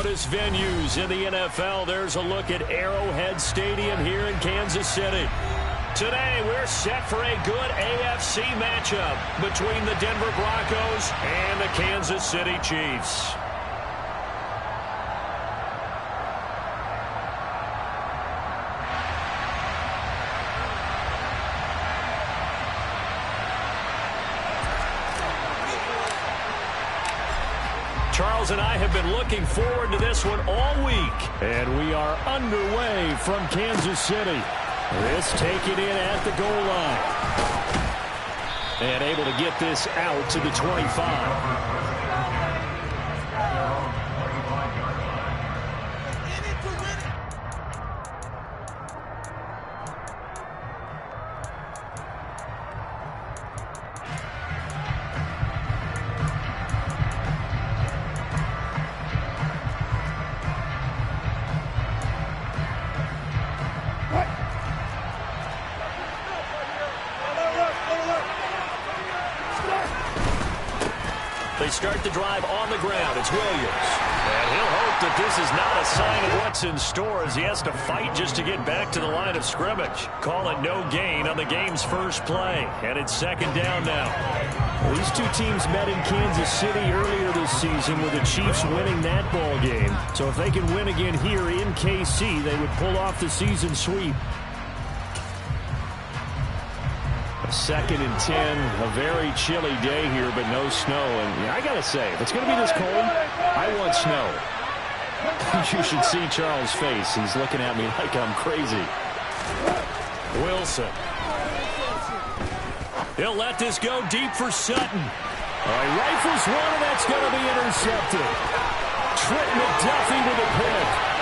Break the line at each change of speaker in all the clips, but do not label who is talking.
loudest venues in the NFL. There's a look at Arrowhead Stadium here in Kansas City. Today, we're set for a good AFC matchup between the Denver Broncos and the Kansas City Chiefs. Charles and I have been looking forward to this one all week. And we are underway from Kansas City. This taken in at the goal line. And able to get this out to the 25. They start the drive on the ground. It's Williams. And he'll hope that this is not a sign of what's in store as he has to fight just to get back to the line of scrimmage. Call it no gain on the game's first play. And it's second down now. Well, these two teams met in Kansas City earlier this season with the Chiefs winning that ball game. So if they can win again here in KC, they would pull off the season sweep. Second and 10, a very chilly day here, but no snow. And I got to say, if it's going to be this cold, I want snow. You should see Charles' face. He's looking at me like I'm crazy. Wilson. He'll let this go deep for Sutton. All right, rifles one, and that's going to be intercepted. Trent McDuffie with a pick.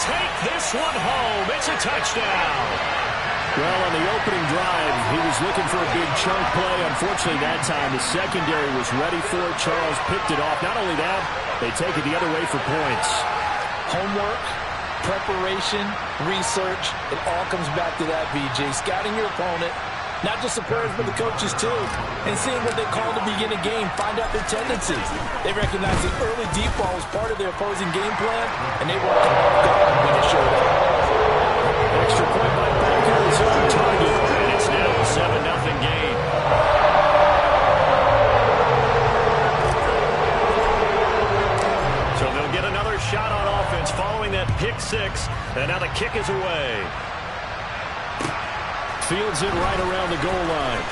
Take this one home. It's a touchdown. Well, on the opening drive, he was looking for a big chunk play. Unfortunately, that time, the secondary was ready for it. Charles picked it off. Not only that, they take it the other way for points.
Homework, preparation, research, it all comes back to that, VJ. Scouting your opponent, not just the players, but the coaches, too. And seeing what they call to begin a game, find out their tendencies. They recognize the early deep ball was part of their opposing game plan, and they were gone when it showed up.
Extra point by Baker is on target, and it's now a 7-0 game. So they'll get another shot on offense following that pick six, and now the kick is away. Fields it right around the goal line.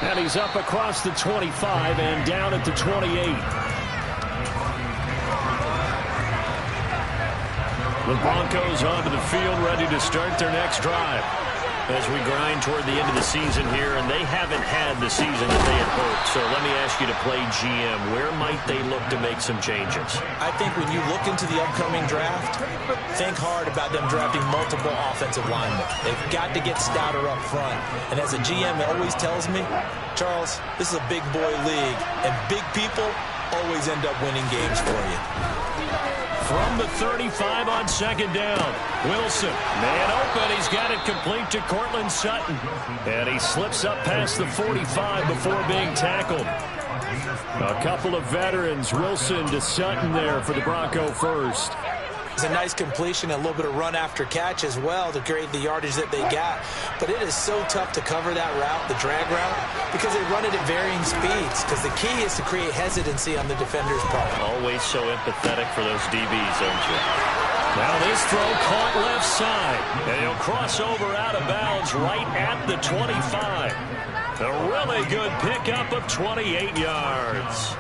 And he's up across the 25 and down at the 28. The Broncos onto the field, ready to start their next drive. As we grind toward the end of the season here, and they haven't had the season that they had hoped. So let me ask you to play GM. Where might they look to make some changes?
I think when you look into the upcoming draft, think hard about them drafting multiple offensive linemen. They've got to get stouter up front. And as a GM, it always tells me, Charles, this is a big boy league, and big people always end up winning games for you.
From the 35 on second down, Wilson, man open, he's got it complete to Cortland Sutton. And he slips up past the 45 before being tackled. A couple of veterans, Wilson to Sutton there for the Bronco first.
It's a nice completion, a little bit of run after catch as well to create the yardage that they got. But it is so tough to cover that route, the drag route, because they run it at varying speeds. Because the key is to create hesitancy on the defender's part.
Always so empathetic for those DBs, aren't you? Now this throw caught left side. And he'll cross over out of bounds right at the 25. A really good pickup of 28 yards.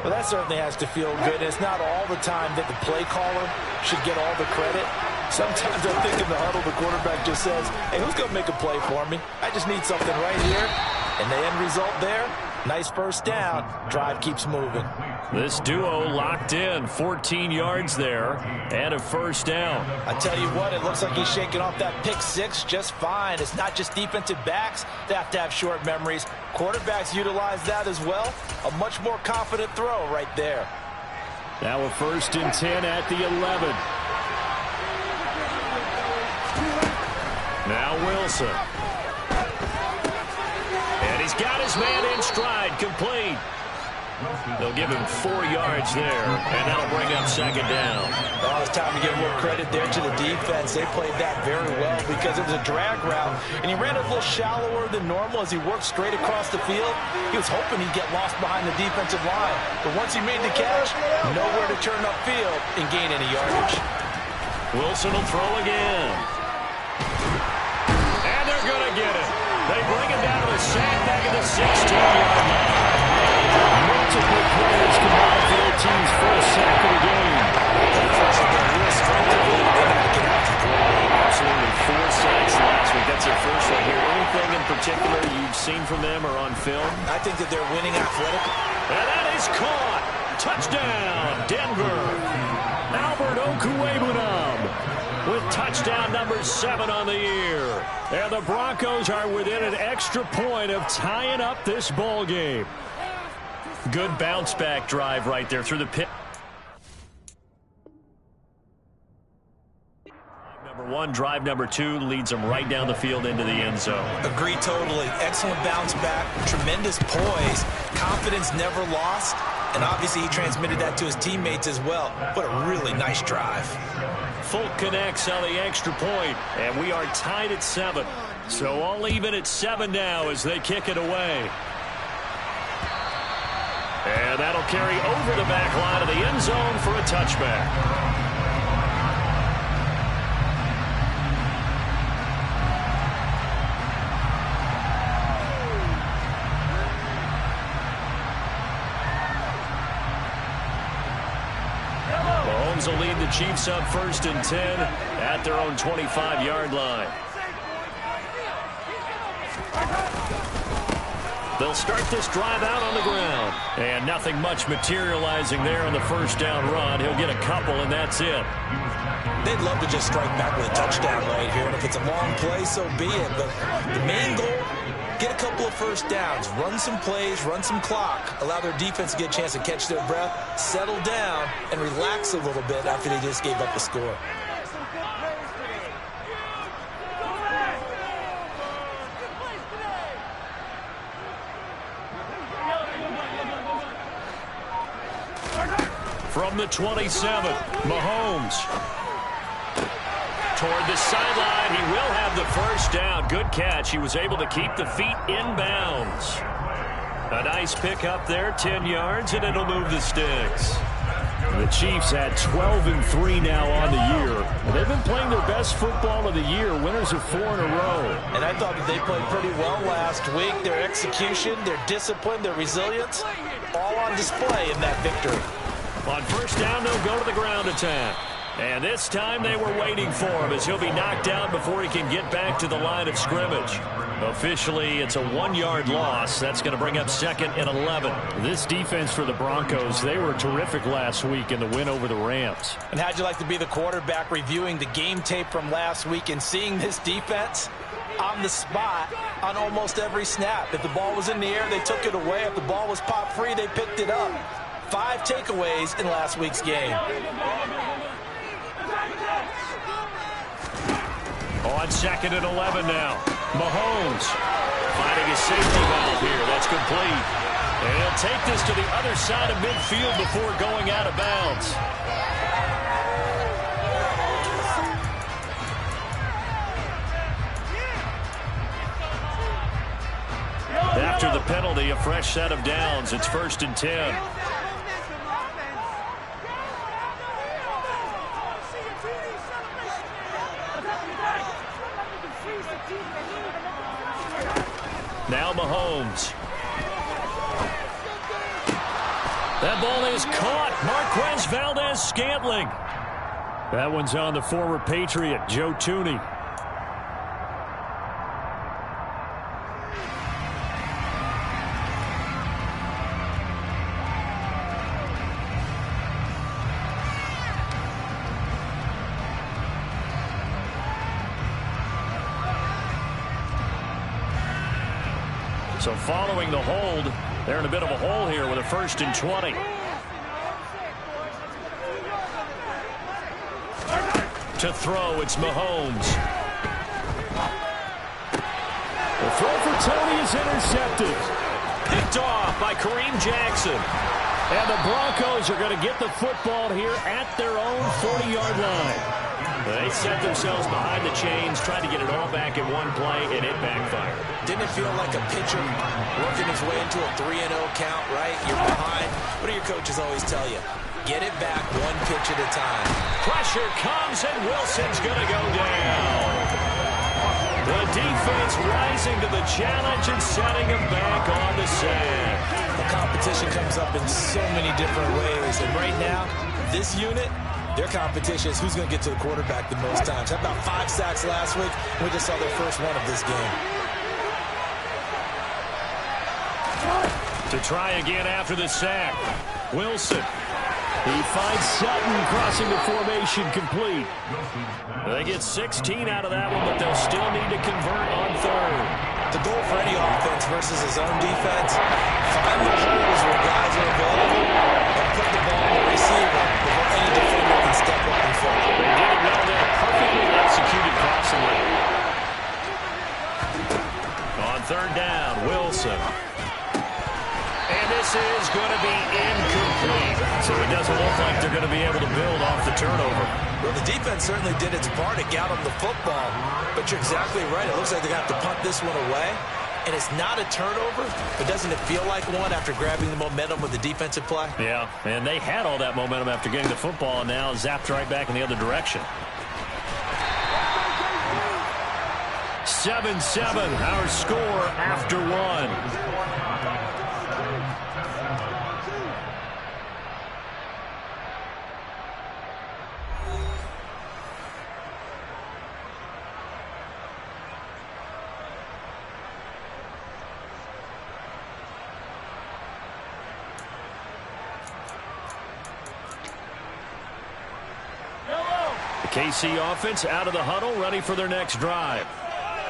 Well, that certainly has to feel good. It's not all the time that the play caller should get all the credit. Sometimes I think in the huddle, the quarterback just says, hey, who's going to make a play for me? I just need something right here. And the end result there, nice first down. Drive keeps moving.
This duo locked in, 14 yards there, and a first down.
I tell you what, it looks like he's shaking off that pick six just fine. It's not just defensive backs that have to have short memories. Quarterbacks utilize that as well. A much more confident throw right there.
Now a first and 10 at the 11. Now Wilson. He's got his man in stride, complete. They'll give him 4 yards there, and that'll bring up second down.
Oh, it's time to give more credit there to the defense. They played that very well because it was a drag route, and he ran a little shallower than normal as he worked straight across the field. He was hoping he'd get lost behind the defensive line, but once he made the catch, nowhere to turn upfield and gain any yardage.
Wilson will throw again. And they're going to get it. They bring him down to the sandbag at the 16-yard line. Multiple players combined for their team's first sack of the game. Absolutely 4 sacks last week. That's their first one here. Anything in particular you've seen from them or on film?
I think that they're winning athletically.
And that is caught. Touchdown, Denver. Albert Okwuegbunam with touchdown number 7 on the year. And the Broncos are within an extra point of tying up this ball game. Good bounce-back drive right there through the pit. Number 1, drive number 2 leads them right down the field into the end zone.
Agree totally. Excellent bounce back, tremendous poise, confidence never lost, and obviously he transmitted that to his teammates as well. What a really nice drive.
Folk connects on the extra point, and we are tied at 7. So all even at 7 now as they kick it away. And that'll carry over the back line of the end zone for a touchback. Mahomes will lead the Chiefs up 1st and 10 at their own 25-yard line. They'll start this drive out on the ground. And nothing much materializing there on the first down run. He'll get a couple, and that's it.
They'd love to just strike back with a touchdown right here. And if it's a long play, so be it. But the main goal, get a couple of first downs. Run some plays, run some clock. Allow their defense to get a chance to catch their breath, settle down, and relax a little bit after they just gave up the score.
From the 27, Mahomes. Toward the sideline, he will have the first down. Good catch. He was able to keep the feet in bounds. A nice pickup there, 10 yards, and it'll move the sticks. The Chiefs at 12-3 now on the year. And they've been playing their best football of the year, winners of 4 in a row.
And I thought that they played pretty well last week. Their execution, their discipline, their resilience, all on display in that victory.
On first down, they'll go to the ground attack. And this time they were waiting for him as he'll be knocked down before he can get back to the line of scrimmage. Officially, it's a 1-yard loss. That's going to bring up 2nd and 11.
This defense for the Broncos, they were terrific last week in the win over the Rams.
And how'd you like to be the quarterback reviewing the game tape from last week and seeing this defense on the spot on almost every snap? If the ball was in the air, they took it away. If the ball was pop free, they picked it up. 5 takeaways in last week's game.
On 2nd and 11 now. Mahomes finding a safety valve here. That's complete. And he'll take this to the other side of midfield before going out of bounds. After the penalty, a fresh set of downs. It's 1st and 10. Now Mahomes. That ball is caught. Marquez Valdez-Scantling.
That one's on the former Patriot, Joe Thuney.
So following the hold, they're in a bit of a hole here with a 1st and 20. To throw, it's Mahomes. The throw for
Tony is intercepted.
Picked off by Kareem Jackson.
And the Broncos are going to get the football here at their own 40-yard line.
They set themselves behind the chains, tried to get it all back in one play, and it backfired.
Didn't it feel like a pitcher working his way into a 3-0 count, right? You're behind. What do your coaches always tell you? Get it back one pitch at a time.
Pressure comes, and Wilson's going to go down. The defense rising to the challenge and setting him back on the sack.
The competition comes up in so many different ways. And right now, this unit, their competition is who's going to get to the quarterback the most times. How about 5 sacks last week? We just saw their first one of this game.
To try again after the sack. Wilson.
He finds Sutton crossing the formation complete.
They get 16 out of that one, but they'll still need to convert on third.
The goal for any offense versus his own defense, find the holes where guys are available and put the ball on the receiver before any defender can step up and fill it.
They did it well there. Perfectly executed passing lane. On third down, Wilson. And this is going to be incomplete. So it doesn't look like they're going to be able to build off the turnover.
Well, the defense certainly did its part to get them the football. But you're exactly right. It looks like they're going to have to punt this one away. And it's not a turnover, but doesn't it feel like one after grabbing the momentum with the defensive play?
Yeah, and they had all that momentum after getting the football, and now zapped right back in the other direction. 7-7, our score after one. KC offense out of the huddle, ready for their next drive.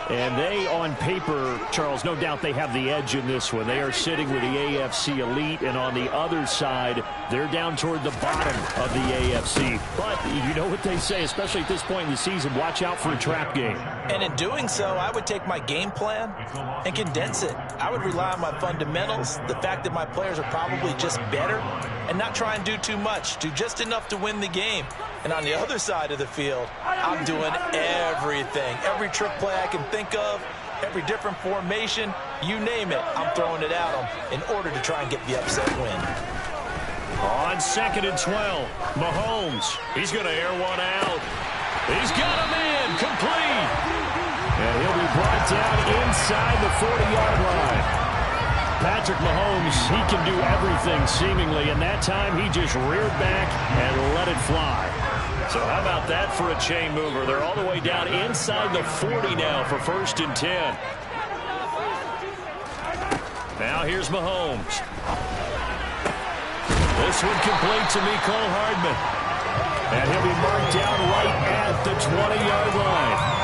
And they, on paper, Charles, no doubt they have the edge in this one. They are sitting with the AFC elite, and on the other side, they're down toward the bottom of the AFC. But you know what they say, especially at this point in the season, watch out for a trap game.
And in doing so, I would take my game plan and condense it. I would rely on my fundamentals, the fact that my players are probably just better, and not try and do too much, do just enough to win the game. And on the other side of the field, I'm doing everything. Every trick play I can think of, every different formation, you name it, I'm throwing it at them in order to try and get the upset win.
On 2nd and 12, Mahomes. He's going to air one out. He's got him in, complete.
And he'll be brought down inside the 40-yard line. Patrick Mahomes, he can do everything seemingly, and that time he just reared back and let it fly.
So how about that for a chain mover? They're all the way down inside the 40 now for 1st and 10. Now here's Mahomes. This one complete to Mecole Hardman.
And he'll be marked down right at the 20-yard line.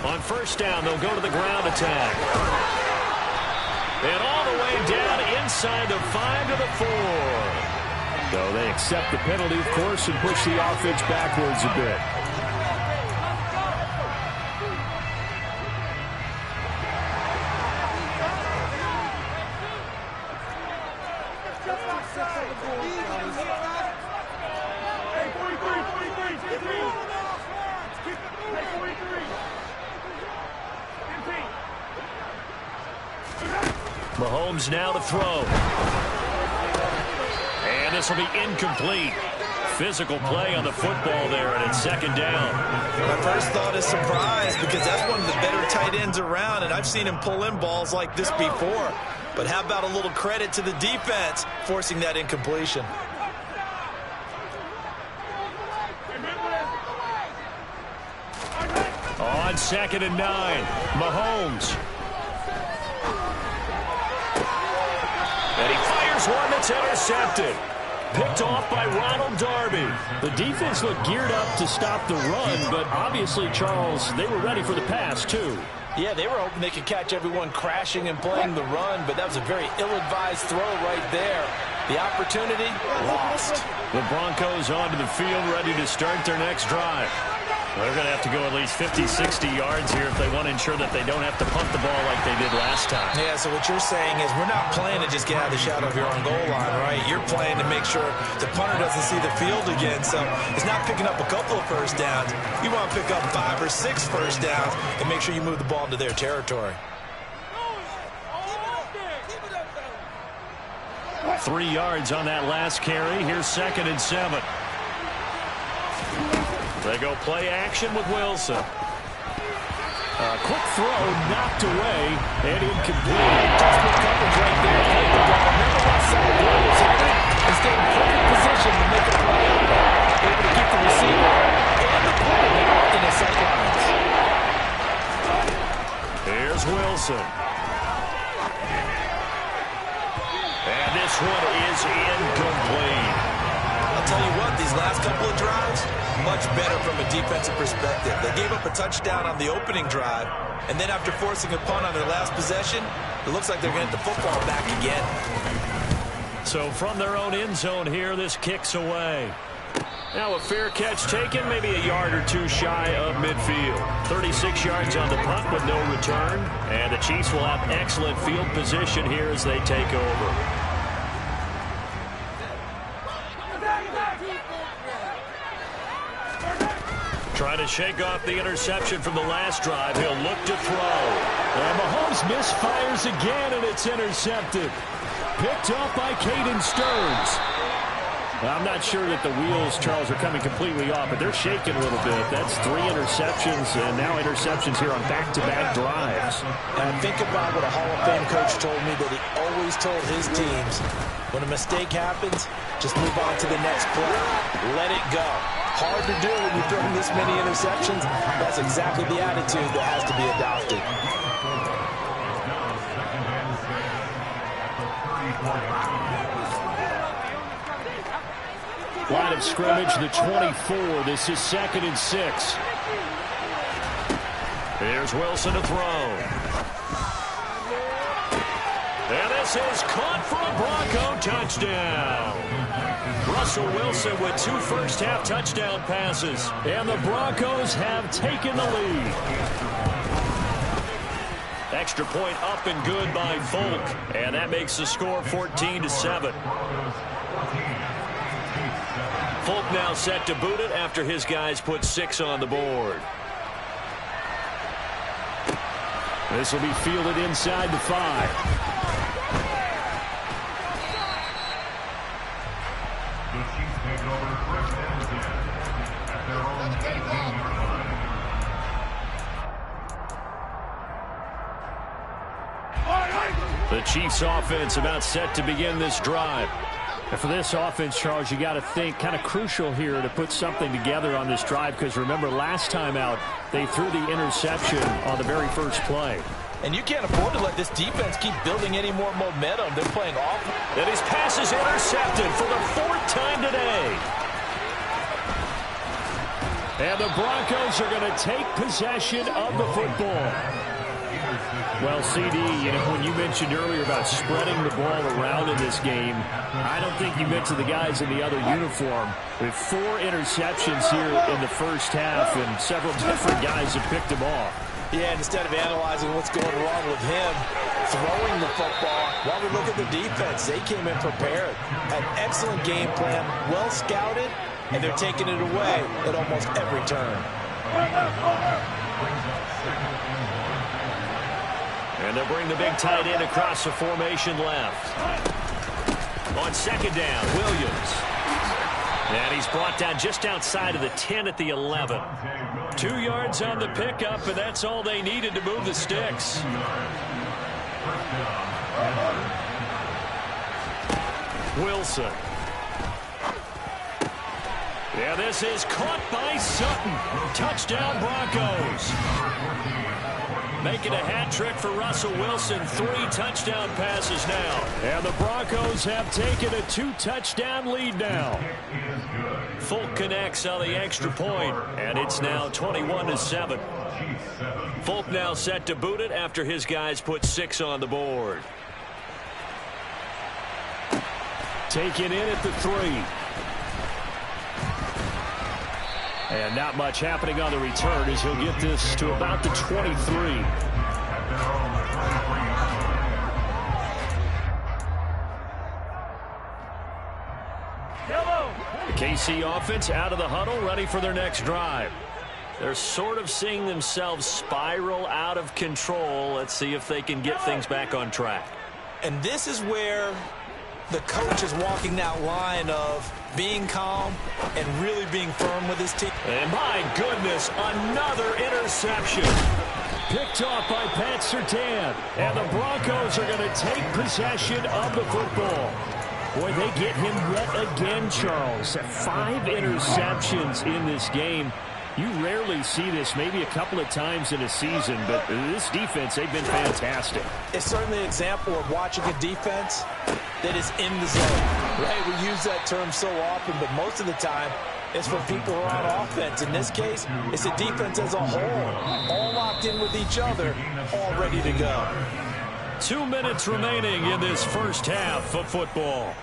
On 1st down, they'll go to the ground attack. And all the way down inside the 5 to the 4.
So they accept the penalty, of course, and push the offense backwards a bit.
Mahomes now to throw. And this will be incomplete. Physical play on the football there, and it's 2nd down.
My first thought is surprise, because that's one of the better tight ends around, and I've seen him pull in balls like this before. But how about a little credit to the defense forcing that incompletion?
On 2nd and 9, Mahomes. And he fires one that's intercepted. picked off by Ronald Darby.
The defense looked geared up to stop the run, but obviously, Charles, they were ready for the pass, too.
Yeah, they were hoping they could catch everyone crashing and playing the run, but that was a very ill-advised throw right there. The opportunity, lost.
The Broncos onto the field, ready to start their next drive. They're going to have to go at least 50, 60 yards here if they want to ensure that they don't have to punt the ball like they did last time.
Yeah, so what you're saying is we're not playing to just get out of the shadow of your own goal line, right? You're playing to make sure the punter doesn't see the field again. So it's not picking up a couple of first downs. You want to pick up 5 or 6 first downs and make sure you move the ball into their territory.
3 yards on that last carry. Here's 2nd and 7. They go play action with Wilson.
Quick throw, knocked away, and incomplete. Touchdown coverage right there.
Remember what side the ball was headed? And stay in perfect position to make a play out there. Able to keep the receiver and the player in the sight lines.
Here's Wilson. And this one is incomplete.
I'll tell you what, these last couple of drives, much better from a defensive perspective. They gave up a touchdown on the opening drive, and then after forcing a punt on their last possession, it looks like they're going to get the football back again.
So from their own end zone here, this kicks away. Now a fair catch taken, maybe a yard or two shy of midfield. 36 yards on the punt with no return, and the Chiefs will have excellent field position here as they take over. Trying to shake off the interception from the last drive. He'll look to throw.
And Mahomes misfires again, and it's intercepted. Picked off by Caden Stearns. I'm not sure that the wheels, Charles, are coming completely off, but they're shaking a little bit. That's 3 interceptions, and now interceptions here on back-to-back drives.
And think about what a Hall of Fame coach told me, that he always told his teams, when a mistake happens, just move on to the next play. Let it go. Hard to do when you're throwing this many interceptions. That's exactly the attitude that has to be adopted.
Line of scrimmage, the 24. This is 2nd and 6.
Here's Wilson to throw. And this is caught for a Bronco touchdown. Russell Wilson with 2 first-half touchdown passes.
And the Broncos have taken the lead.
Extra point up and good by Folk. And that makes the score 14-7. Folk now set to boot it after his guys put 6 on the board.
This will be fielded inside the 5.
The Chiefs offense about set to begin this drive.
And for this offense, Charles, you got to think kind of crucial here to put something together on this drive, because remember last time out they threw the interception on the very first play.
And you can't afford to let this defense keep building any more momentum. They're playing awful.
And his pass is intercepted for the 4th time today.
And the Broncos are going to take possession of the football. Well, CD, when you mentioned earlier about spreading the ball around in this game, I don't think you mentioned the guys in the other uniform. With 4 interceptions here in the first half, and several different guys have picked them off.
Yeah, and instead of analyzing what's going wrong with him throwing the football, while we look at the defense, they came in prepared. An excellent game plan, well scouted, and they're taking it away at almost every turn.
And they'll bring the big tight end across the formation left. On 2nd down, Williams. And he's brought down just outside of the 10 at the 11. 2 yards on the pickup, and that's all they needed to move the sticks. Wilson. Yeah, this is caught by Sutton. Touchdown, Broncos. Making a hat trick for Russell Wilson. 3 touchdown passes now.
And the Broncos have taken a 2-touchdown lead now.
Folk connects on the extra point, and it's now 21-7. Folk now set to boot it after his guys put 6 on the board.
Taken in at the 3. And not much happening on the return as he'll get this to about the 23. The KC offense out of the huddle, ready for their next drive. They're sort of seeing themselves spiral out of control. Let's see if they can get things back on track.
And this is where the coach is walking that line of being calm and really being firm with his team.
And my goodness, another interception.
Picked off by Pat Surtain. And the Broncos are going to take possession of the football. Boy, they get him yet again, Charles. 5 interceptions in this game. You rarely see this, maybe a couple of times in a season, but this defense, they've been fantastic.
It's certainly an example of watching a defense that is in the zone, right? We use that term so often, but most of the time, it's for people who are on offense. In this case, it's a defense as a whole, all locked in with each other, all ready to go.
2 minutes remaining in this first half of football.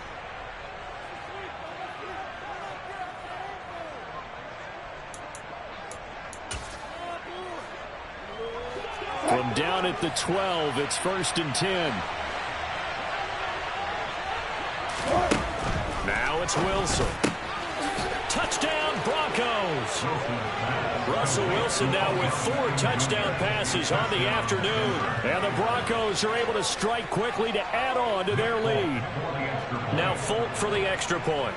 From down at the 12, it's 1st and 10.
Now it's Wilson. Touchdown, Broncos. Russell Wilson now with 4 touchdown passes on the afternoon.
And the Broncos are able to strike quickly to add on to their lead.
Now Folk for the extra point.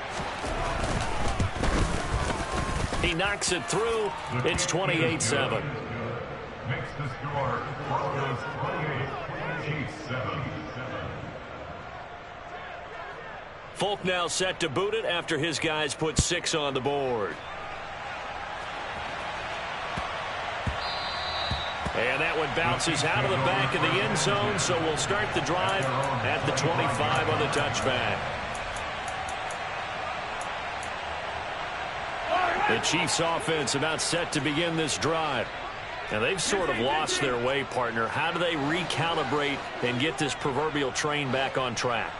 He knocks it through. It's 28-7.
Makes the score Broncos 28, Chiefs 7.
Folk now set to boot it after his guys put 6 on the board. And that one bounces out of the back of the end zone, so we'll start the drive at the 25 on the touchback. The Chiefs offense about set to begin this drive. And they've sort of lost their way, partner. How do they recalibrate and get this proverbial train back on track?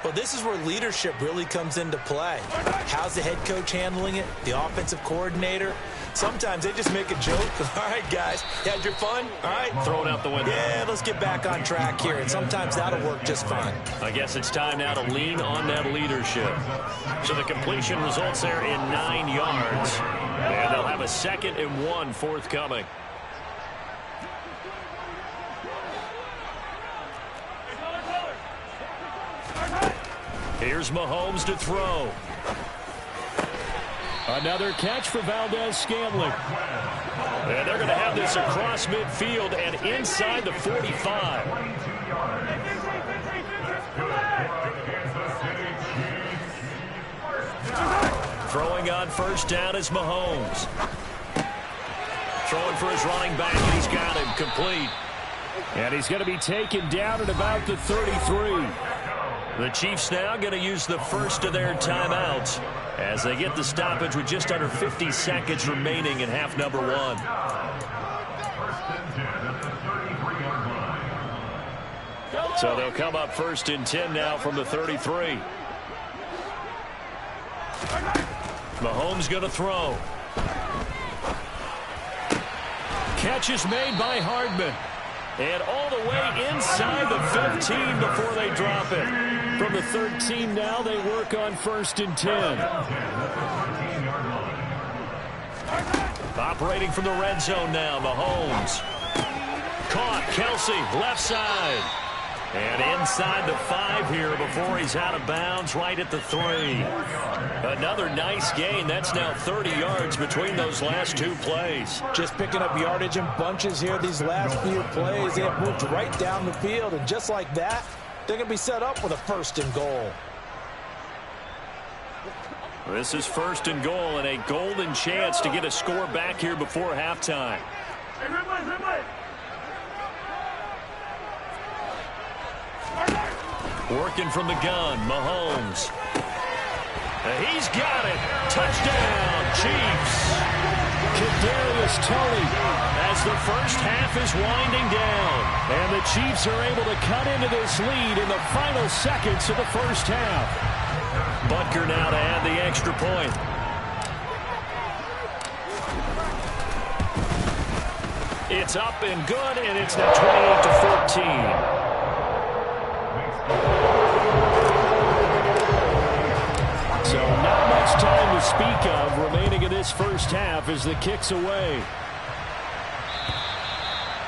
Well, this is where leadership really comes into play. How's the head coach handling it? The offensive coordinator? Sometimes they just make a joke. All right, guys, you had your fun? All right.
Throw it out the window.
Yeah, let's get back on track here. And sometimes that'll work just fine.
I guess it's time now to lean on that leadership. So the completion results there in 9 yards. And they'll have a 2nd and 1 forthcoming. Here's Mahomes to throw.
Another catch for Valdez-Scantling.
And they're going to have this across midfield and inside the 45. Throwing on first down is Mahomes. Throwing for his running back, and he's got him complete.
And he's going to be taken down at about the 33.
The Chiefs now going to use the first of their timeouts as they get the stoppage with just under 50 seconds remaining in half number 1. So they'll come up 1st and 10 now from the 33. Mahomes going to throw.
Catch is made by Hardman.
And all the way inside the 15 before they drop it.
From the 13 now, they work on 1st and 10.
Operating from the red zone now, Mahomes. Caught, Kelsey, left side. And inside the 5 here before he's out of bounds right at the 3. Another nice gain. That's now 30 yards between those last 2 plays.
Just picking up yardage in bunches here these last few plays. They have moved right down the field, and just like that, they're going to be set up with a 1st and goal.
This is 1st and goal and a golden chance to get a score back here before halftime. Working from the gun, Mahomes. He's got it. Touchdown, Chiefs.
Kadarius Toney as the first half is winding down. And the Chiefs are able to cut into this lead in the final seconds of the first half.
Butker now to add the extra point. It's up and good, and it's now 28-14.
So not much time to speak of remaining in this first half as the kick's away.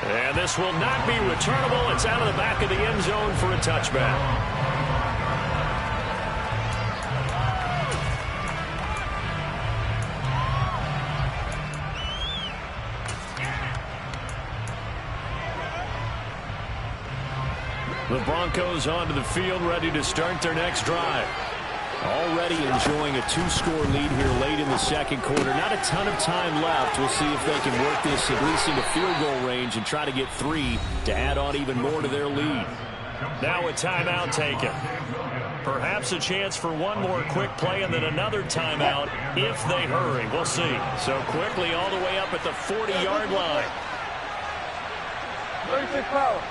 And this will not be returnable. It's out of the back of the end zone for a touchback. The Broncos onto the field, ready to start their next drive.
Already enjoying a 2-score lead here late in the second quarter. Not a ton of time left. We'll see if they can work this at least into field goal range and try to get 3 to add on even more to their lead.
Now a timeout taken. Perhaps a chance for one more quick play and then another timeout if they hurry. We'll see. So quickly all the way up at the 40-yard line.
36 power.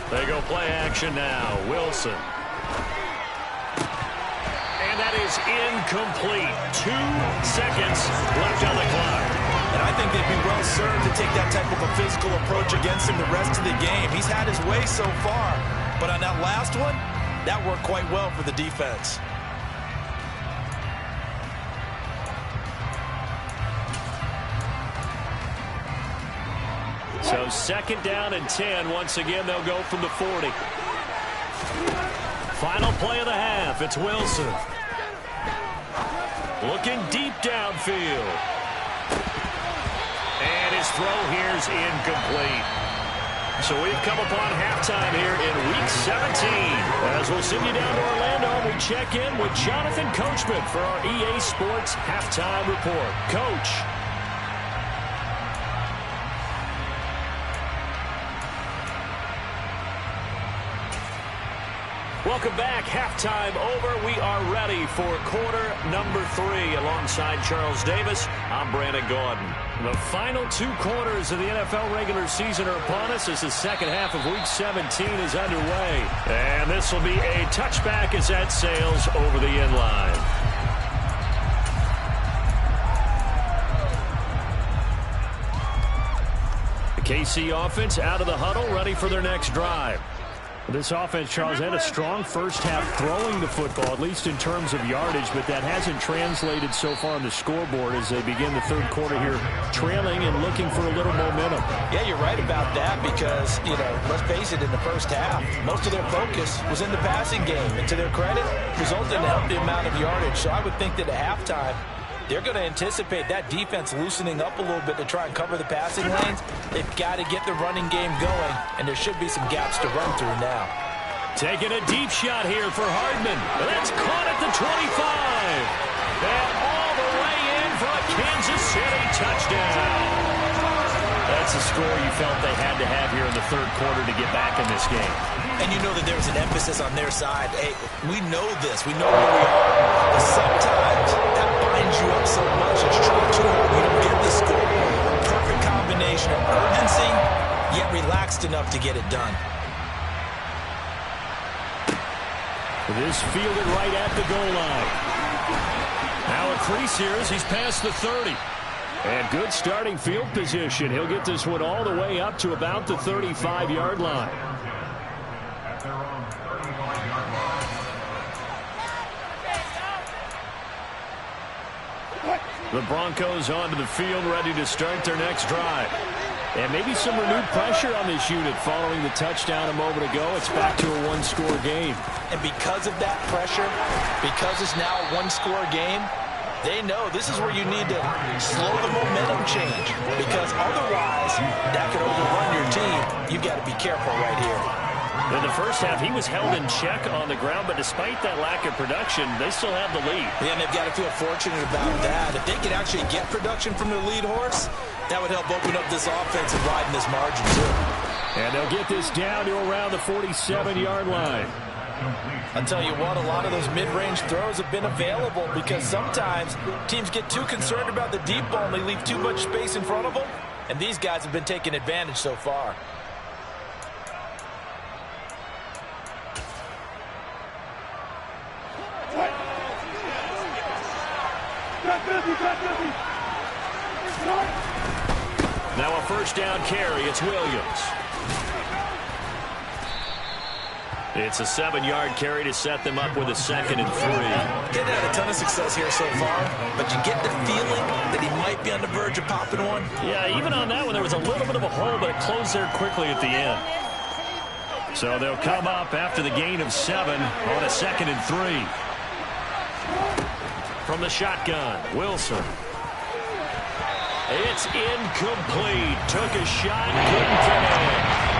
They go play action now. Wilson. And that is incomplete. 2 seconds left on the clock.
And I think they'd be well served to take that type of a physical approach against him the rest of the game. He's had his way so far. But on that last one, that worked quite well for the defense.
So second down and 10. Once again, they'll go from the 40. Final play of the half. It's Wilson. Looking deep downfield. And his throw here's incomplete. So we've come upon halftime here in Week 17. As we'll send you down to Orlando, we check in with Jonathan Coachman for our EA Sports Halftime Report. Coach. Welcome back. Halftime over. We are ready for quarter number 3. Alongside Charles Davis, I'm Brandon Gordon. The final 2 quarters of the NFL regular season are upon us as the second half of Week 17 is underway. And this will be a touchback as that sails over the end line. The KC offense out of the huddle, ready for their next drive. This offense, Charles, had a strong first half throwing the football, at least in terms of yardage, but that hasn't translated so far on the scoreboard as they begin the third quarter here, trailing and looking for a little momentum.
Yeah, you're right about that because, let's face it, in the first half, most of their focus was in the passing game. And to their credit, resulted in a healthy amount of yardage. So I would think that at halftime, they're going to anticipate that defense loosening up a little bit to try and cover the passing lanes. They've got to get the running game going, and there should be some gaps to run through now.
Taking a deep shot here for Hardman. That's caught at the 25. And all the way in for a Kansas City touchdown. That's a score you felt they had to have here in the third quarter to get back in this game.
And you know that there was an emphasis on their side. Hey, we know this. We know where we are. But sometimes that binds you up so much. It's trying too hard. We don't get the score. Perfect combination of urgency, yet relaxed enough to get it done.
This fielded right at the goal line.
Now a crease here as he's past the 30.
And good starting field position. He'll get this one all the way up to about the 35-yard line.
The Broncos onto the field, ready to start their next drive.
And maybe some renewed pressure on this unit following the touchdown a moment ago. It's back to a 1-score game.
And because of that pressure, because it's now a 1-score game, they know this is where you need to slow the momentum change. Because otherwise, that could overrun your team. You've got to be careful right here.
In the first half, he was held in check on the ground, but despite that lack of production, they still have the lead.
Yeah, and they've got to feel fortunate about that. If they could actually get production from their lead horse, that would help open up this offense and widen this margin too.
And they'll get this down to around the 47-yard line.
I'll tell you what, a lot of those mid-range throws have been available because sometimes teams get too concerned about the deep ball and they leave too much space in front of them. And these guys have been taking advantage so far.
Now a first down carry. It's Williams. It's a 7-yard carry to set them up with a 2nd and 3.
Getting had a ton of success here so far, but you get the feeling that he might be on the verge of popping one.
Yeah, even on that one, there was a little bit of a hole, but it closed there quickly at the end. So they'll come up after the gain of 7 on a 2nd and 3. From the shotgun, Wilson. It's incomplete. Took a shot, couldn't connect.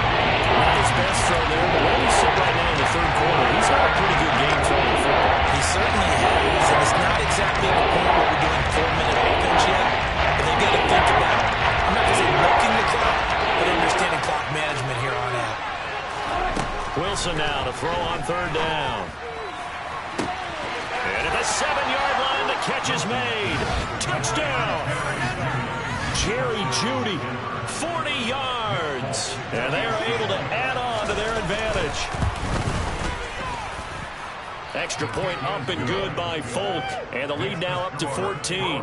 Not his best throw there, but where we sit right now in the third quarter, he's had a pretty good game throwing the football.
He certainly has, and it's not exactly at the point where we're doing 4-minute offense yet, but they've got to think about, I'm not going to say milking the clock, but understanding clock management here on out.
Wilson now to throw on 3rd down. And at the 7-yard line, the catch is made. Touchdown! Jerry Jeudy, 40 yards. And they are able to add on to their advantage. Extra point up and good by Folk. And the lead now up to 14.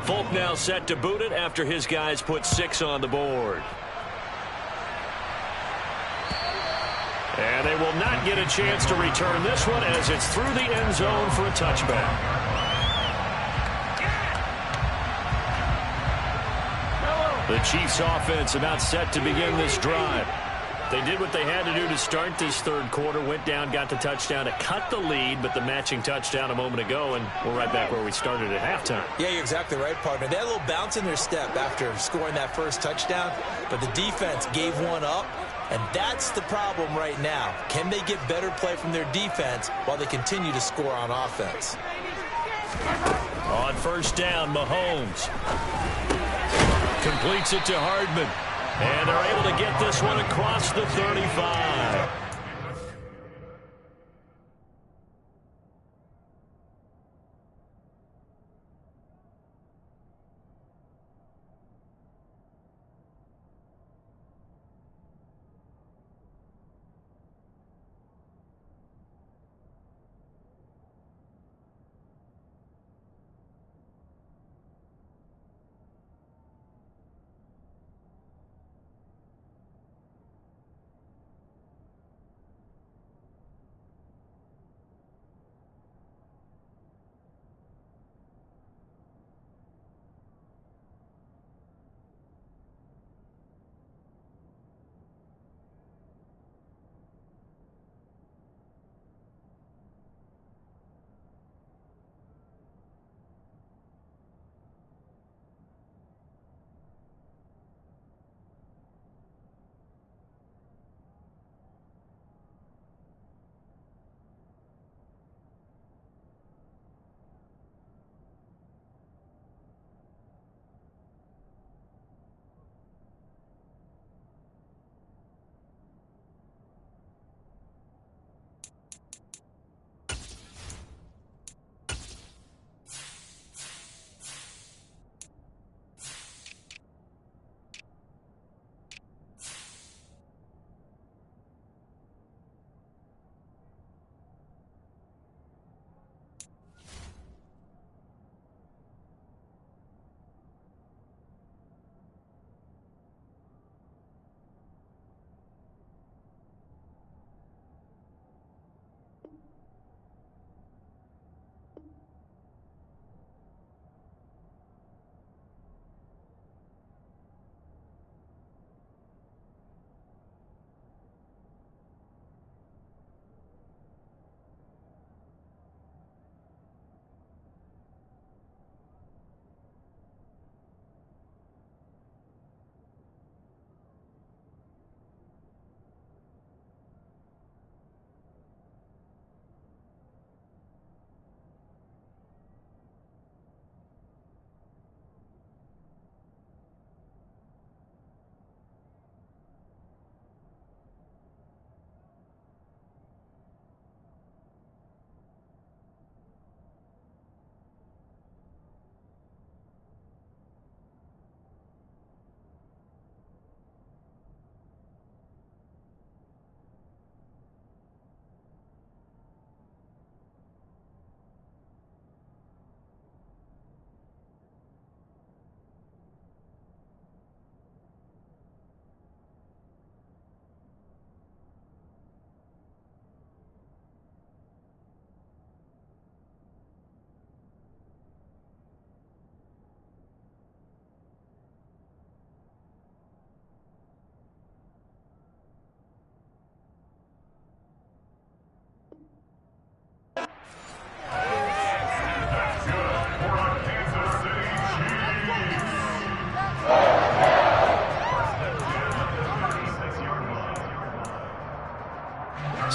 Folk now set to boot it after his guys put 6 on the board. And they will not get a chance to return this one as it's through the end zone for a touchback. The Chiefs offense about set to begin this drive. They did what they had to do to start this third quarter. Went down, got the touchdown to cut the lead, but the matching touchdown a moment ago, and we're right back where we started at halftime.
Yeah, you're exactly right, partner. They had a little bounce in their step after scoring that first touchdown, but the defense gave one up, and that's the problem right now. Can they get better play from their defense while they continue to score on offense?
On first down, Mahomes completes it to Hardman. And they're able to get this one across the 35.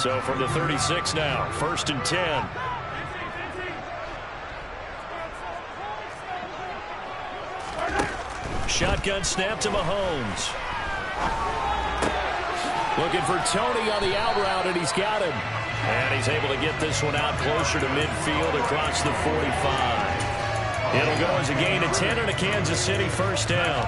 So from the 36 now, 1st and 10. Shotgun snap to Mahomes. Looking for Tony on the out route, and he's got him. And he's able to get this one out closer to midfield across the 45. It'll go as a gain of 10 and a Kansas City first down.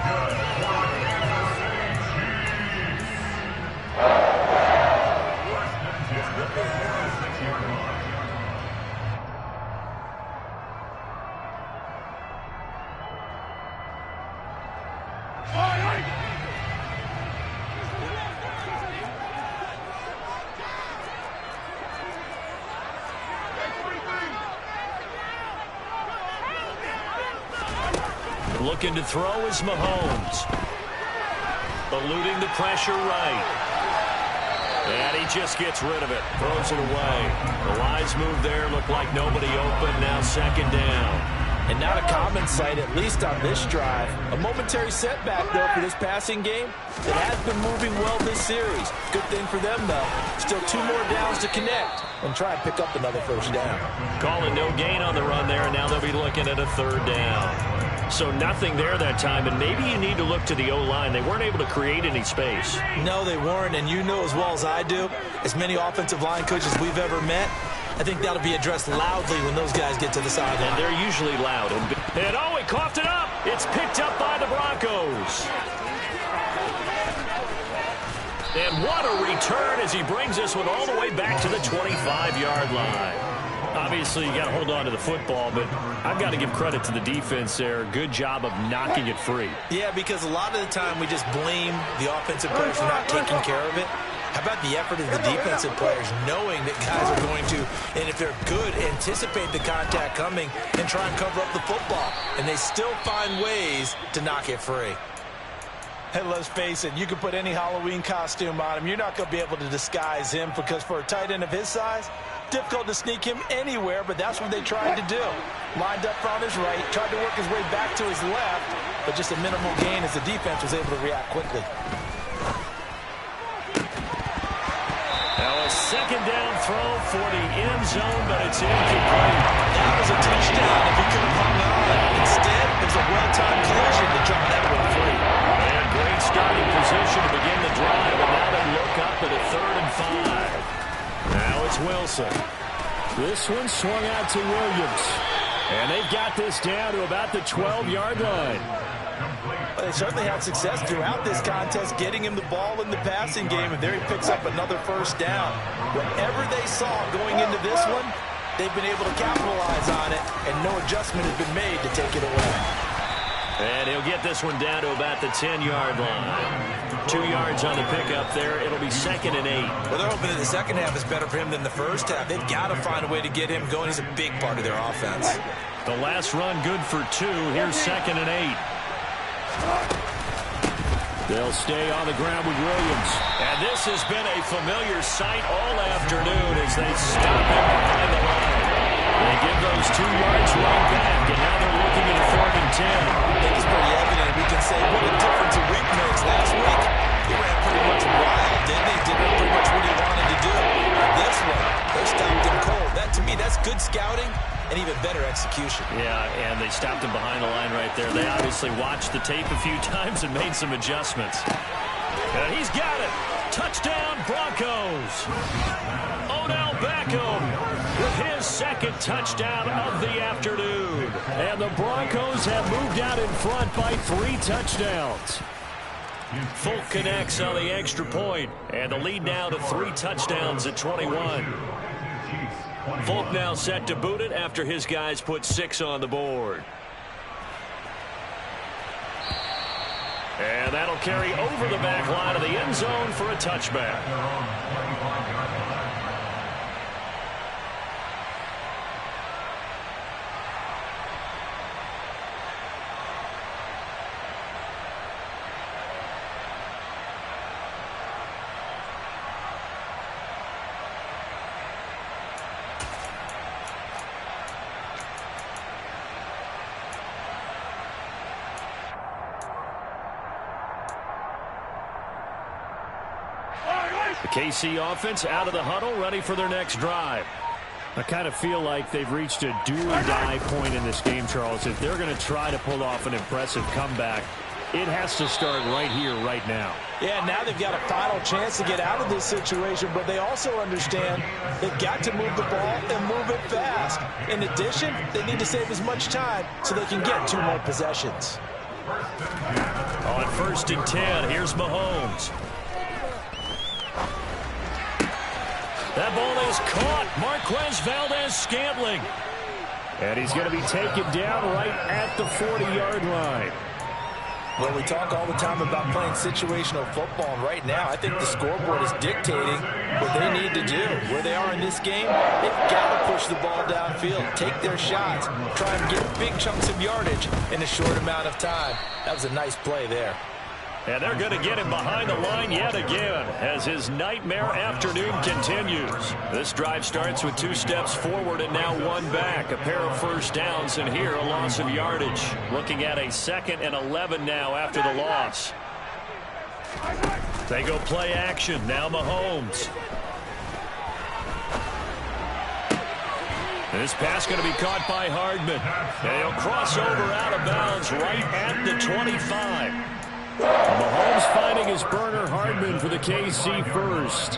Looking to throw is Mahomes. Eluding the pressure right. And he just gets rid of it. Throws it away. The wise move there. Looked like nobody open. Now 2nd down.
And not a common sight, at least on this drive. A momentary setback, though, for this passing game. It has been moving well this series. Good thing for them, though. Still 2 more downs to connect and try and pick up another first down.
Calling no gain on the run there, and now they'll be looking at a 3rd down. So nothing there that time, and maybe you need to look to the O-line. They weren't able to create any space.
No, they weren't, and you know as well as I do, as many offensive line coaches we've ever met, I think that'll be addressed loudly when those guys get to the sideline.
And they're usually loud. And oh, he coughed it up. It's picked up by the Broncos. And what a return as he brings this one all the way back to the 25-yard line. Obviously, you got to hold on to the football, but I've got to give credit to the defense there. Good job of knocking it free.
Yeah, because a lot of the time we just blame the offensive players for not taking care of it. How about the effort of the defensive players knowing that guys are going to, and if they're good, anticipate the contact coming and try and cover up the football. And they still find ways to knock it free. Hey, let's face it, you can put any Halloween costume on him. You're not going to be able to disguise him because for a tight end of his size, difficult to sneak him anywhere, but that's what they tried to do. Lined up on his right, tried to work his way back to his left, but just a minimal gain as the defense was able to react quickly.
Now a 2nd down throw for the end zone, but it's incomplete.
That was a touchdown if he could have hung on. Instead, it was a well-timed collision to drop that one free.
And great starting position to begin the drive, and now they look up at a 3rd and 5. Now it's Wilson.
This one swung out to Williams.
And they've got this down to about the 12-yard line.
They certainly had success throughout this contest getting him the ball in the passing game, and there he picks up another first down. Whatever they saw going into this one, they've been able to capitalize on it, and no adjustment has been made to take it away.
And he'll get this one down to about the 10-yard line. 2 yards on the pickup there. It'll be 2nd and 8.
Well, they're hoping that the second half is better for him than the first half. They've got to find a way to get him going. He's a big part of their offense.
The last run good for 2. Here's 2nd and 8.
They'll stay on the ground with Williams.
And this has been a familiar sight all afternoon as they stop him behind the line. They give those 2 yards right back, and now they're looking at a 4th and 10.
I think it's pretty evident. We can say what a difference a week makes. Last week, he ran pretty much wild, didn't he? Did pretty much what he wanted to do. This one, they stopped him cold. That, to me, that's good scouting and even better execution.
Yeah, and they stopped him behind the line right there. They obviously watched the tape a few times and made some adjustments. And he's got it. Touchdown, Broncos. Odell Beckham with his 2nd touchdown of the afternoon.
And the Broncos have moved out in front by 3 touchdowns.
Folk connects on the extra point, and the lead now to 3 touchdowns at 21. Folk now set to boot it after his guys put 6 on the board. And that'll carry over the back line of the end zone for a touchback. The KC offense out of the huddle, ready for their next drive.
I kind of feel like they've reached a do-or-die point in this game, Charles. If they're going to try to pull off an impressive comeback, it has to start right here, right now.
Yeah, now they've got a final chance to get out of this situation, but they also understand they've got to move the ball and move it fast. In addition, they need to save as much time so they can get 2 more possessions.
On 1st and 10, here's Mahomes. That ball is caught. Marquez Valdez-Scantling.
And he's going to be taken down right at the 40-yard line.
Well, we talk all the time about playing situational football, and right now I think the scoreboard is dictating what they need to do. Where they are in this game, they've got to push the ball downfield, take their shots, try and get big chunks of yardage in a short amount of time. That was a nice play there.
And they're going to get him behind the line yet again as his nightmare afternoon continues. This drive starts with 2 steps forward and now 1 back. A pair of first downs, and here a loss of yardage. Looking at a 2nd and 11 now after the loss. They go play action. Now Mahomes. This pass going to be caught by Hardman. And he'll cross over out of bounds right at the 25.
Mahomes finding his burner, Hardman, for the KC first.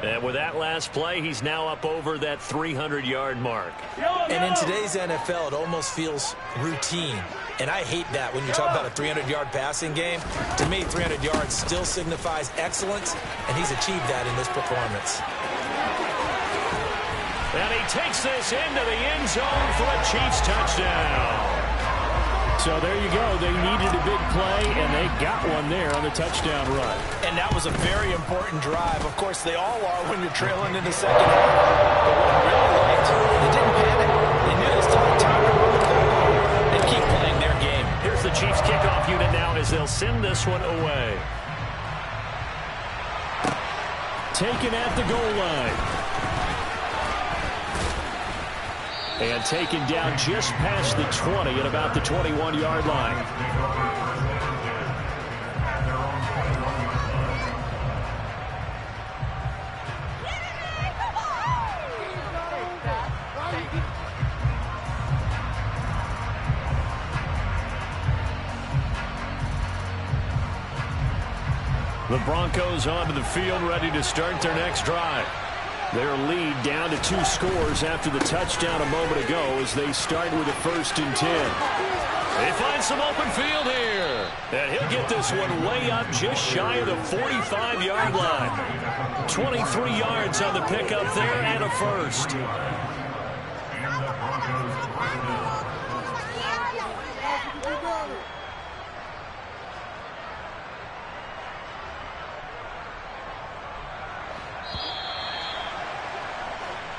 And with that last play, he's now up over that 300-yard mark.
And in today's NFL, it almost feels routine. And I hate that when you talk about a 300-yard passing game. To me, 300 yards still signifies excellence, and he's achieved that in this performance.
And he takes this into the end zone for a Chiefs touchdown.
So there you go. They needed a big play, and they got one there on the touchdown run.
And that was a very important drive. Of course, they all are when you're trailing in the second half. But what I really liked, they didn't panic. They knew this time to run the ball and keep playing their game.
Here's the Chiefs kickoff unit now as they'll send this one away.
Taken at the goal line. And taken down just past the 20 at about the 21-yard line.
The Broncos onto the field, ready to start their next drive.
Their lead down to 2 scores after the touchdown a moment ago as they start with a 1st and 10.
They find some open field here. And he'll get this one way up just shy of the 45-yard line. 23 yards on the pickup there and a first.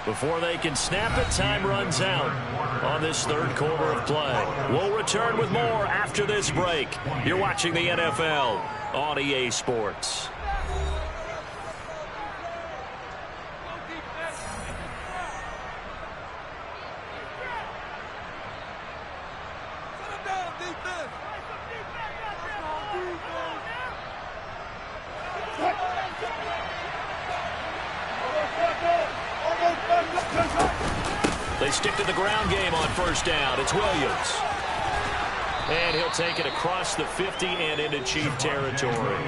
Before they can snap it, time runs out on this 3rd quarter of play. We'll return with more after this break. You're watching the NFL on EA Sports. They stick to the ground game on 1st down. It's Williams. And he'll take it across the 50 and into Chief territory.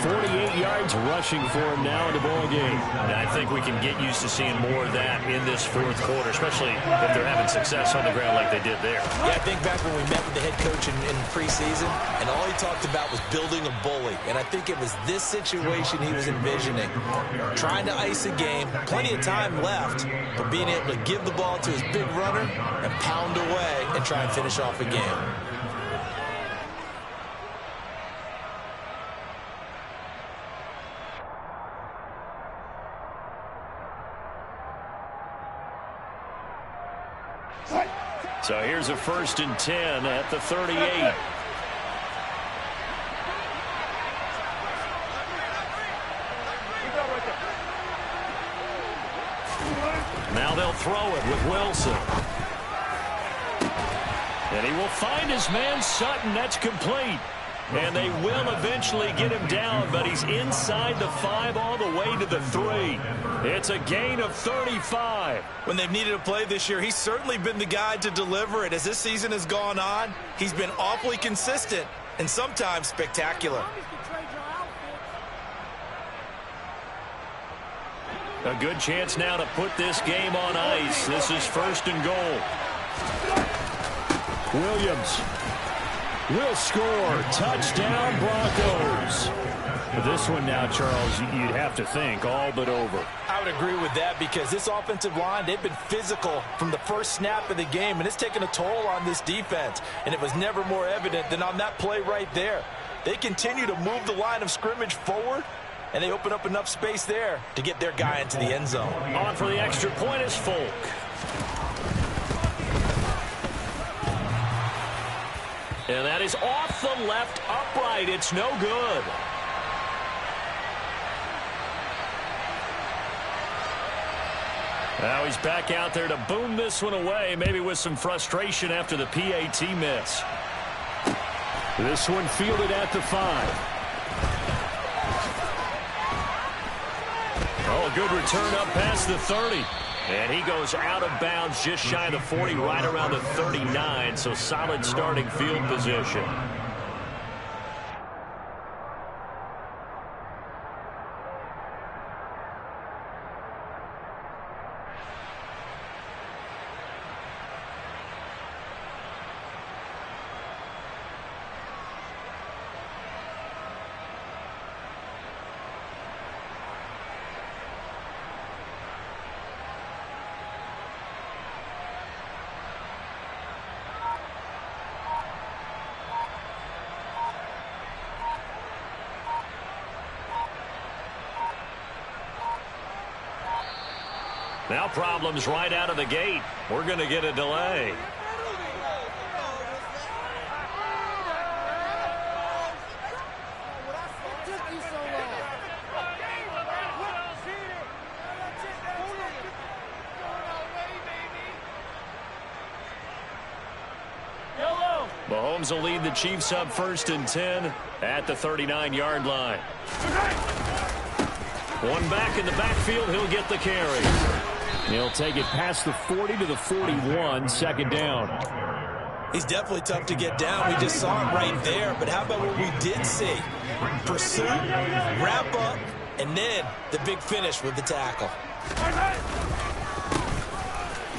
48 yards rushing for him now in the ball game.
And I think we can get used to seeing more of that in this 4th quarter, especially if they're having success on the ground like they did there.
Yeah, I think back when we met with the head coach in preseason, and all he talked about was building a bully. And I think it was this situation he was envisioning. Trying to ice a game, plenty of time left, but being able to give the ball to his big runner and pound away and try and finish off a game.
So here's a 1st and 10 at the 38. Now they'll throw it with Wilson. And he will find his man Sutton. That's complete. And they will eventually get him down, but he's inside the 5 all the way to the 3. It's a gain of 35.
When they've needed a play this year, he's certainly been the guy to deliver it. As this season has gone on, he's been awfully consistent and sometimes spectacular.
A good chance now to put this game on ice. This is 1st and goal.
Williams will score. Touchdown, Broncos. This one now, Charles, you'd have to think all but over.
I would agree with that because this offensive line, they've been physical from the first snap of the game, and it's taken a toll on this defense, and it was never more evident than on that play right there. They continue to move the line of scrimmage forward, and they open up enough space there to get their guy into the end zone.
On for the extra point is Folk. And that is off the left upright. It's no good. Now he's back out there to boom this one away, maybe with some frustration after the PAT miss.
This one fielded at the 5.
Oh, a good return up past the 30. And he goes out of bounds just shy of the 40, right around the 39. So solid starting field position. Now problems right out of the gate. We're going to get a delay. Mahomes will lead the Chiefs up 1st and 10 at the 39-yard line. One back in the backfield. He'll get the carry.
He'll take it past the 40 to the 41, 2nd down.
He's definitely tough to get down. We just saw it right there. But how about what we did see? Pursuit, wrap up, and then the big finish with the tackle.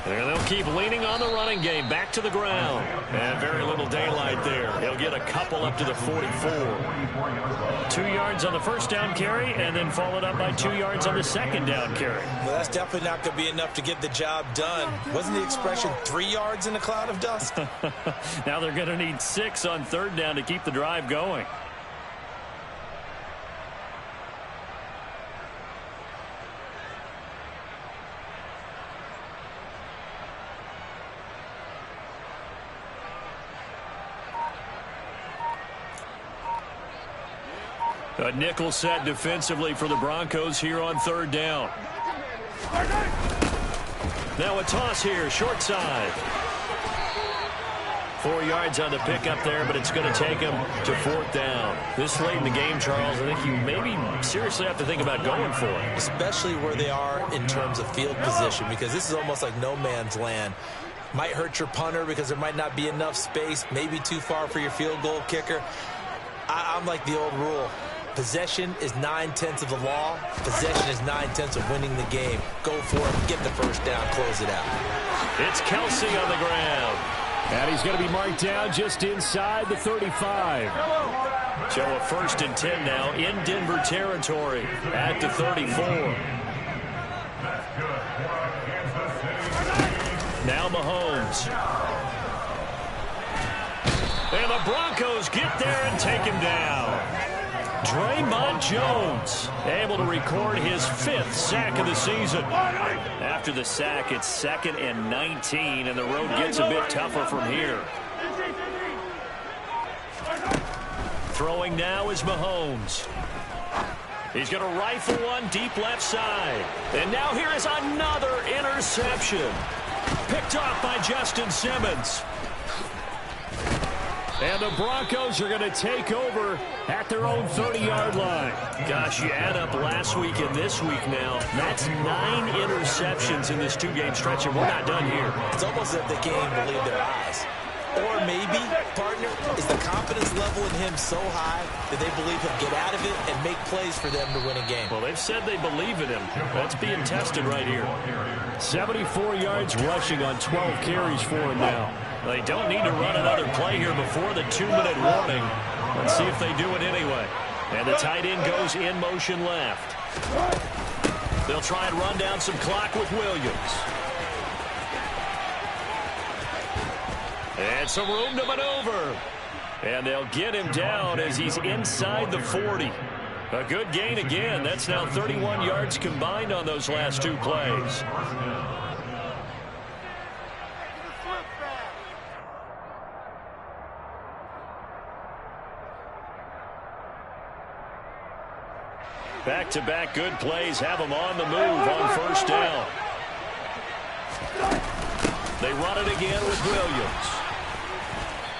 And they'll keep leaning on the running game. Back to the ground. And very little daylight there. He'll get a couple up to the 44. 2 yards on the 1st down carry, and then followed up by 2 yards on the 2nd down carry.
Well, that's definitely not going to be enough to get the job done. Wasn't the expression 3 yards in a cloud of dust?
Now they're going to need 6 on 3rd down to keep the drive going. A nickel set defensively for the Broncos here on 3rd down. Now a toss here, short side. 4 yards on the pickup there, but it's going to take him to 4th down. This late in the game, Charles, I think you maybe seriously have to think about going for it.
Especially where they are in terms of field position, because this is almost like no man's land. Might hurt your punter because there might not be enough space, maybe too far for your field goal kicker. I'm like the old rule. Possession is 9/10 of the law. Possession is 9/10 of winning the game. Go for it. Get the 1st down. Close it out.
It's Kelsey on the ground.
And he's going to be marked down just inside the 35.
So a 1st and 10 now in Denver territory at the 34. Now Mahomes. And the Broncos get there and take him down. Draymond Jones able to record his 5th sack of the season. After the sack, it's 2nd and 19, and the road gets a bit tougher from here. Throwing now is Mahomes. He's going to rifle one deep left side. And now here is another interception. Picked off by Justin Simmons.
And the Broncos are going to take over at their own 30-yard line.
Gosh, you add up last week and this week now. That's 9 interceptions in this 2-game stretch, and we're not done here.
It's almost as if they can't even believe their eyes. Or maybe, partner, is the confidence level in him so high that they believe he'll get out of it and make plays for them to win a game.
Well, they've said they believe in him. That's being tested right here.
74 yards rushing on 12 carries for him now.
They don't need to run another play here before the 2-minute warning. Let's see if they do it anyway. And the tight end goes in motion left. They'll try and run down some clock with Williams. And some room to maneuver. And they'll get him down as he's inside the 40. A good gain again. That's now 31 yards combined on those last 2 plays. Back-to-back good plays have them on the move on first down. They run it again with Williams.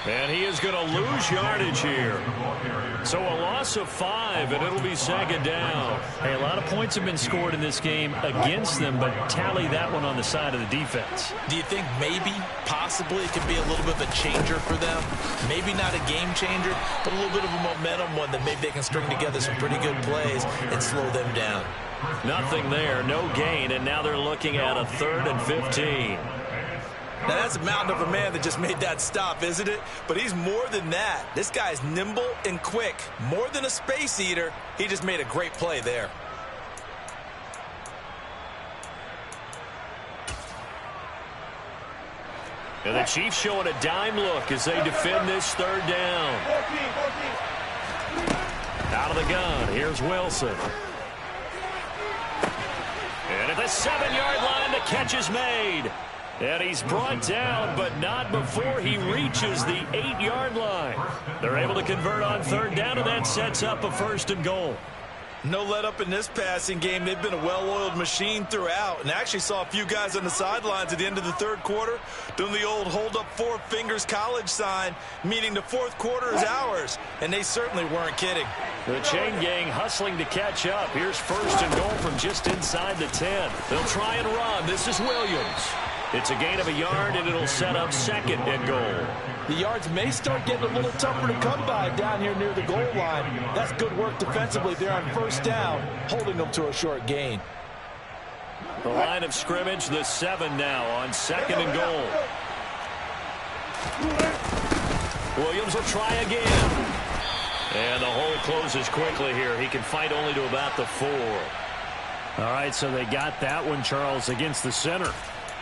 And he is going to lose yardage here. So a loss of 5, and it'll be 2nd down.
Hey, a lot of points have been scored in this game against them, but tally that one on the side of the defense.
Do you think maybe, possibly, it could be a little bit of a changer for them? Maybe not a game changer, but a little bit of a momentum one that maybe they can string together some pretty good plays and slow them down.
Nothing there, no gain, and now they're looking at a 3rd and 15.
Now, that's a mountain of a man that just made that stop, isn't it? But he's more than that. This guy's nimble and quick. More than a space eater, he just made a great play there.
And the Chiefs showing a dime look as they defend this 3rd down. Out of the gun, here's Wilson. And at the 7-yard line, the catch is made. And he's brought down, but not before he reaches the 8-yard line. They're able to convert on 3rd down, and that sets up a 1st and goal.
No let up in this passing game. They've been a well-oiled machine throughout, and actually saw a few guys on the sidelines at the end of the 3rd quarter doing the old hold up 4 fingers college sign, meaning the 4th quarter is ours, and they certainly weren't kidding.
The chain gang hustling to catch up. Here's 1st and goal from just inside the 10. They'll try and run. This is Williams. It's a gain of a yard, and it'll set up 2nd and goal.
The yards may start getting a little tougher to come by down here near the goal line. That's good work defensively there on 1st down, holding them to a short gain.
The line of scrimmage, the 7 now on 2nd and goal. Williams will try again. And the hole closes quickly here. He can fight only to about the 4.
All right, so they got that one, Charles, against the center.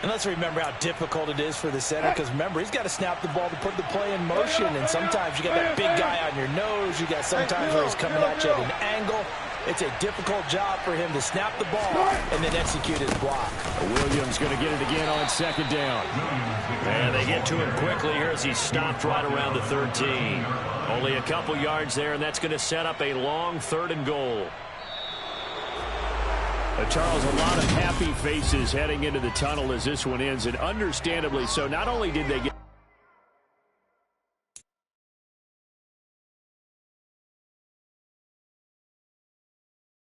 And let's remember how difficult it is for the center, because remember, he's got to snap the ball to put the play in motion, and sometimes you got that big guy on your nose. You got sometimes where he's coming at you at an angle. It's a difficult job for him to snap the ball and then execute his block.
Williams going to get it again on 2nd down.
And they get to him quickly here as he's stopped right around the 13. Only a couple yards there, and that's going to set up a long 3rd and goal.
Charles, a lot of happy faces heading into the tunnel as this one ends, and understandably so. Not only did they get